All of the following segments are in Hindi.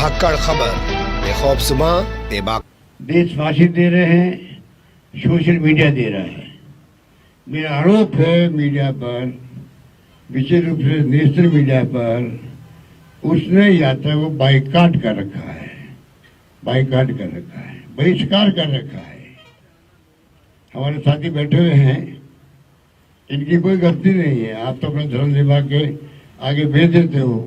धाकड़ खबर बेखौफ सुबह बेबाक। देशवासी दे रहे हैं, सोशल मीडिया दे रहा है। मेरा आरोप है मीडिया पर, विशेष रूप से नेशनल मीडिया पर, उसने यात्रा को बाइकाट कर रखा है, बाइकाट कर रखा है, बहिष्कार कर रखा है। हमारे साथी बैठे हुए हैं, इनकी कोई गलती नहीं है। आप तो अपने धर्म विभाग के आगे भेज देते हो।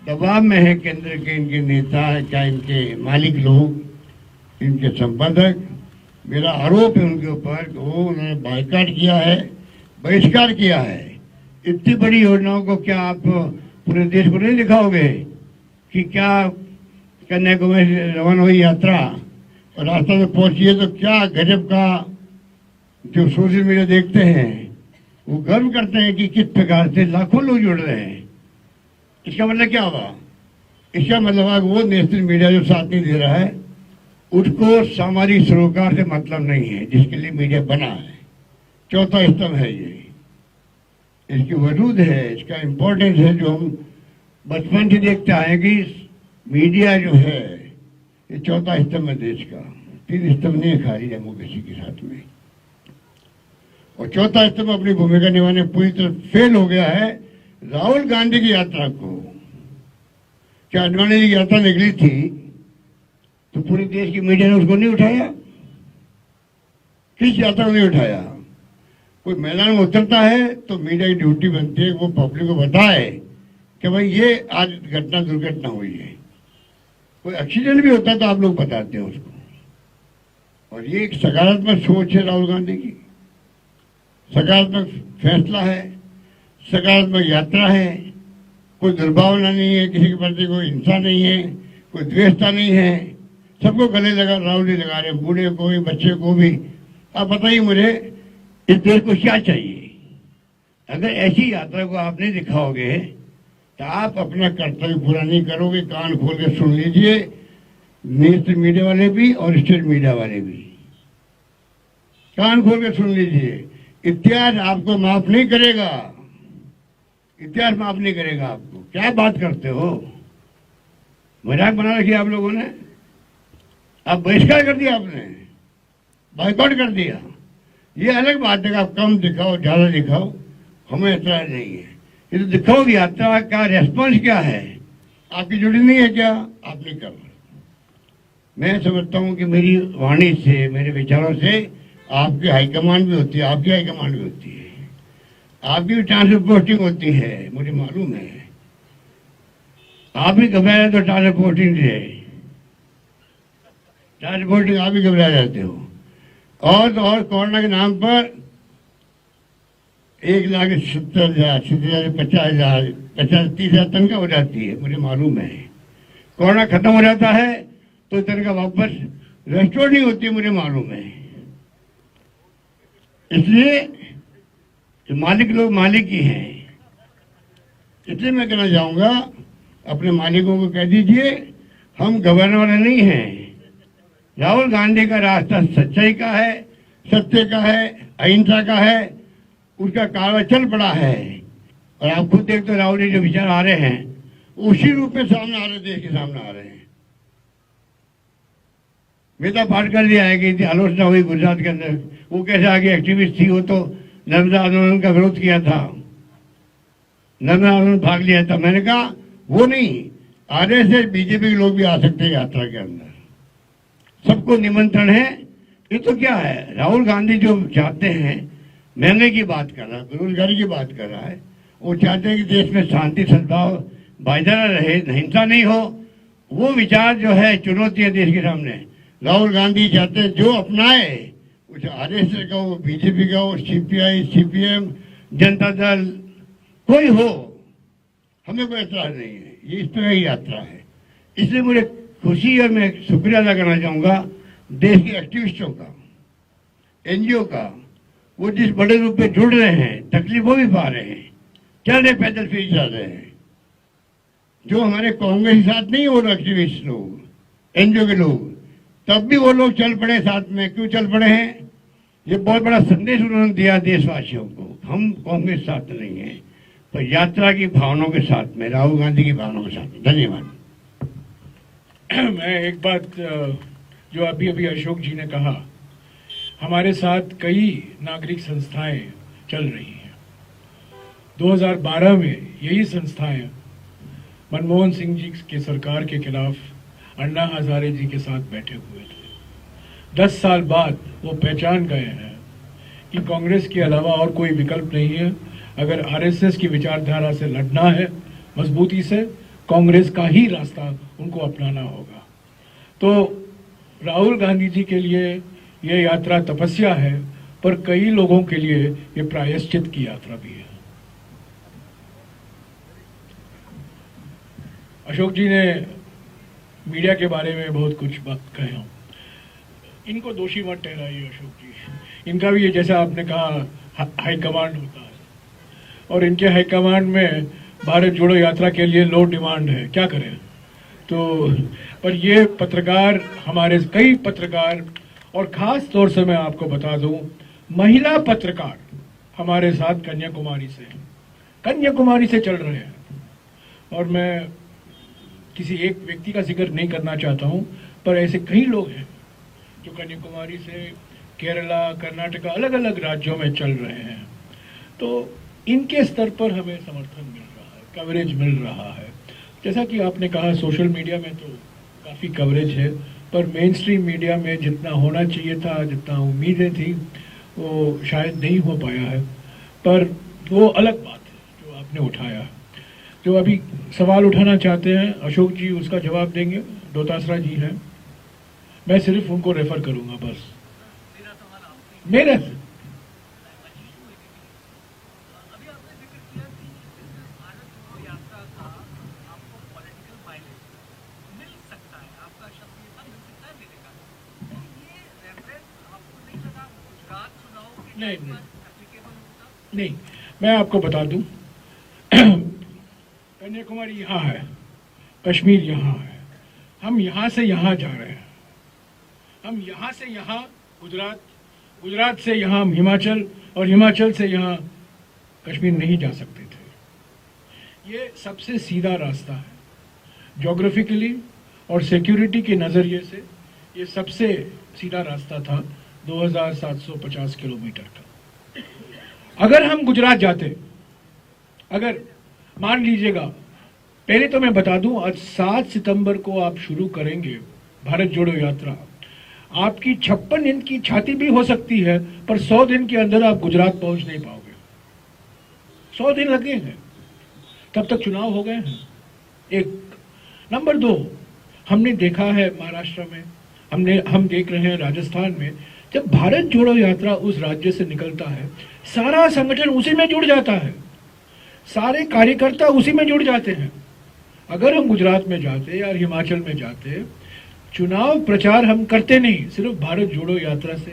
दबाव में है केंद्र के इनके नेता, क्या इनके मालिक लोग, इनके संपादक। मेरा आरोप है उनके ऊपर कि वो उन्होंने बाइकाट किया है, बहिष्कार किया है। इतनी बड़ी योजनाओं को क्या आप पूरे देश को नहीं दिखाओगे कि क्या कन्याकुमारी से रवाना हुई यात्रा और रास्ता में पहुंची है तो क्या गजब का जो सोशल मीडिया देखते हैं वो गर्व करते हैं कि किस प्रकार से लाखों लोग जुड़ रहे हैं। इसका मतलब क्या हुआ? इसका मतलब वो नेशनल मीडिया जो साथ नहीं दे रहा है उसको सामाजिक सरोकार से मतलब नहीं है जिसके लिए मीडिया बना है। चौथा स्तंभ है ये, इसकी वजूद है, इसका इम्पोर्टेंस है जो हम बचपन से देखते आए कि मीडिया जो है ये चौथा स्तंभ है देश का। तीन स्तंभ नहीं खाली डेमोक्रेसी के साथ में। और चौथा स्तंभ अपनी भूमिका निभाने पूरी तरह फेल हो गया है। राहुल गांधी की यात्रा को, क्या अडवाणी की यात्रा निकली थी तो पूरे देश की मीडिया ने उसको नहीं उठाया? किस यात्रा को नहीं उठाया? कोई मैदान में उतरता है तो मीडिया की ड्यूटी बनती है वो पब्लिक को बताए कि भाई ये आज घटना दुर्घटना हुई है। कोई एक्सीडेंट भी होता है तो आप लोग बताते हैं उसको। और ये एक सकारात्मक सोच है राहुल गांधी की, सकारात्मक फैसला है, सकारात्मक यात्रा है। कोई दुर्भावना नहीं है, किसी के प्रति कोई हिंसा नहीं है, कोई द्वेषता नहीं है। सबको गले लगा राहुल जी लगा रहे हैं, बूढ़े को भी, बच्चे को भी। आप बताइए मुझे इस देश को क्या चाहिए? अगर ऐसी यात्रा को आप नहीं दिखाओगे तो आप अपना कर्तव्य पूरा नहीं करोगे। कान खोल के सुन लीजिए, नेशनल मीडिया वाले भी और स्टेट मीडिया वाले भी, कान खोल के सुन लीजिए। इतिहास आपको माफ नहीं करेगा, इतिहास माफ नहीं करेगा आपको। क्या बात करते हो? मजाक बना रखी आप लोगों ने। आप बहिष्कार कर दिया, आपने बाइकआउट कर दिया। ये अलग बात है कि आप कम दिखाओ, ज्यादा दिखाओ, हमें ऐतराज नहीं है। ये तो दिखाओ कि यात्रा का रेस्पॉन्स क्या है। आपकी जुड़ी नहीं है क्या? आप नहीं कर रहे। मैं समझता हूं कि मेरी वाणी से, मेरे विचारों से आपकी हाईकमांड भी होती है, आपकी हाईकमांड भी होती है, आपकी भी ट्रांसफर पोस्टिंग होती है, मुझे मालूम है। आप भी घबरा जाते हो ट्रांसफर पोस्टिंग से, ट्रांसफर पोस्टिंग आप भी घबरा जाते हो। और तो और कोरोना के नाम पर 1,70,000, 50,000, 30,000 तनख्वाह हो जाती है, मुझे मालूम है। कोरोना खत्म हो जाता है तो तनख्वाह वापस रेस्टोर नहीं होती, मुझे मालूम है। इसलिए मालिक लोग मालिक ही हैं। इसलिए मैं कहना चाहूंगा अपने मालिकों को कह दीजिए हम घबराने वाले नहीं हैं। राहुल गांधी का रास्ता सच्चाई का है, सत्य का है, अहिंसा का है। उसका कारवाई चल पड़ा है और आप खुद देखते हो राहुल जी जो विचार आ रहे हैं उसी रूप में सामने आ रहे, देश के सामने आ रहे हैं। मेरा पाठ कर दिया है कि आलोचना हुई गुजरात के अंदर, वो कैसे आगे एक्टिविस्ट थी, वो तो नर्मदा आंदोलन का विरोध किया था, नर्मदा आंदोलन भाग लिया था। मैंने कहा वो नहीं, आरएसएस बीजेपी के लोग भी आ सकते हैं यात्रा के अंदर, सबको निमंत्रण है। ये तो क्या है, राहुल गांधी जो चाहते हैं, महंगाई की बात कर रहा है, बेरोजगारी की बात कर रहा है। वो चाहते हैं कि देश में शांति, सद्भाव, भाईचारा रहे, हिंसा नहीं हो। वो विचार जो है चुनौती है देश के सामने। राहुल गांधी चाहते हैं जो अपनाए, कुछ आरएसएस का हो, बीजेपी का हो, सीपीआई, सीपीएम, जनता दल, कोई हो, हमें कोई एतराज नहीं है। ये इस तरह की यात्रा है। इसलिए मुझे खुशी है, मैं शुक्रिया अदा करना चाहूंगा देश के एक्टिविस्टों का, एनजीओ का। वो जिस बड़े रूप में जुड़ रहे हैं, तकलीफ वो भी पा रहे हैं, चल रहे पैदल फिर चल रहे हैं। जो हमारे कांग्रेस के साथ नहीं हो रहे एक्टिविस्ट लोग, एनजीओ के लोग, तब भी वो लोग चल पड़े साथ में। क्यों चल पड़े हैं? ये बहुत बड़ा संदेश उन्होंने दिया देशवासियों को, हम कांग्रेस साथ नहीं है, पर यात्रा की भावनाओं के साथ में, राहुल गांधी की भावनाओं के साथ में। धन्यवाद। मैं एक बात जो अभी अभी अशोक जी ने कहा, हमारे साथ कई नागरिक संस्थाएं चल रही हैं। 2012 में यही संस्थाएं मनमोहन सिंह जी के सरकार के खिलाफ अन्ना हजारे जी के साथ बैठे हुए थे। 10 साल बाद वो पहचान गए हैं कि कांग्रेस के अलावा और कोई विकल्प नहीं है। अगर आरएसएस की विचारधारा से लड़ना है मजबूती से, कांग्रेस का ही रास्ता उनको अपनाना होगा। तो राहुल गांधी जी के लिए ये यात्रा तपस्या है, पर कई लोगों के लिए ये प्रायश्चित की यात्रा भी है। अशोक जी ने मीडिया के बारे में बहुत कुछ बात कहे हो, इनको दोषी मत ठहराइए अशोक जी। इनका भी ये, जैसा आपने कहा, हाईकमांड होता है और इनके हाईकमांड में भारत जोड़ो यात्रा के लिए लो डिमांड है, क्या करें। तो पर ये पत्रकार, हमारे कई पत्रकार, और खास तौर से मैं आपको बता दूं, महिला पत्रकार हमारे साथ कन्याकुमारी से चल रहे हैं। और मैं किसी एक व्यक्ति का जिक्र नहीं करना चाहता हूं, पर ऐसे कई लोग हैं जो कन्याकुमारी से केरला, कर्नाटका, अलग अलग राज्यों में चल रहे हैं। तो इनके स्तर पर हमें समर्थन मिल रहा है, कवरेज मिल रहा है। जैसा कि आपने कहा, सोशल मीडिया में तो काफ़ी कवरेज है, पर मेन स्ट्रीम मीडिया में जितना होना चाहिए था, जितना उम्मीदें थी, वो शायद नहीं हो पाया है। पर वो अलग बात है जो आपने उठाया। जो अभी सवाल उठाना चाहते हैं अशोक जी, उसका जवाब देंगे, डोटासरा जी हैं। मैं सिर्फ उनको रेफर करूंगा बस। मेरा नहीं, नहीं, मैं आपको बता दूं, कन्याकुमारी यहाँ है, कश्मीर यहाँ है, हम यहाँ से यहाँ जा रहे हैं, हम यहाँ से यहाँ गुजरात, गुजरात से यहाँ हिमाचल, और हिमाचल से यहाँ कश्मीर नहीं जा सकते थे। ये सबसे सीधा रास्ता है, ज्योग्राफिकली और सिक्योरिटी के नज़रिए से ये सबसे सीधा रास्ता था, 2750 किलोमीटर का। अगर हम गुजरात जाते, अगर मान लीजिएगा, पहले तो मैं बता दूं, आज 7 सितंबर को आप शुरू करेंगे भारत जोड़ो यात्रा। आपकी 56 इंच की छाती भी हो सकती है, पर 100 दिन के अंदर आप गुजरात पहुंच नहीं पाओगे। 100 दिन लगे हैं, तब तक चुनाव हो गए हैं। एक नंबर 2, हमने देखा है महाराष्ट्र में, हम देख रहे हैं राजस्थान में, जब भारत जोड़ो यात्रा उस राज्य से निकलता है, सारा संगठन उसी में जुड़ जाता है, सारे कार्यकर्ता उसी में जुड़ जाते हैं। अगर हम गुजरात में जाते या हिमाचल में जाते, चुनाव प्रचार हम करते नहीं, सिर्फ भारत जोड़ो यात्रा से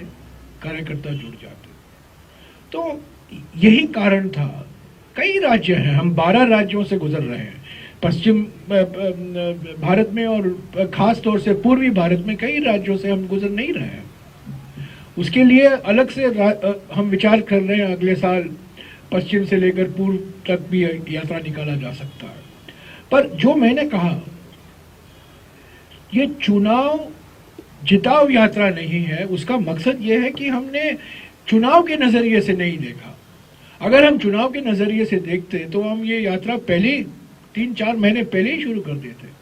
कार्यकर्ता जुड़ जाते। तो यही कारण था। कई राज्य हैं, हम 12 राज्यों से गुजर रहे हैं, पश्चिम भारत में और खास तौर से पूर्वी भारत में कई राज्यों से हम गुजर नहीं रहे हैं। उसके लिए अलग से हम विचार कर रहे हैं, अगले साल पश्चिम से लेकर पूर्व तक भी यात्रा निकाला जा सकता है। पर जो मैंने कहा, ये चुनाव जिताव यात्रा नहीं है। उसका मकसद ये है कि हमने चुनाव के नजरिए से नहीं देखा। अगर हम चुनाव के नजरिए से देखते तो हम ये यात्रा पहले 3-4 महीने पहले ही शुरू कर देते।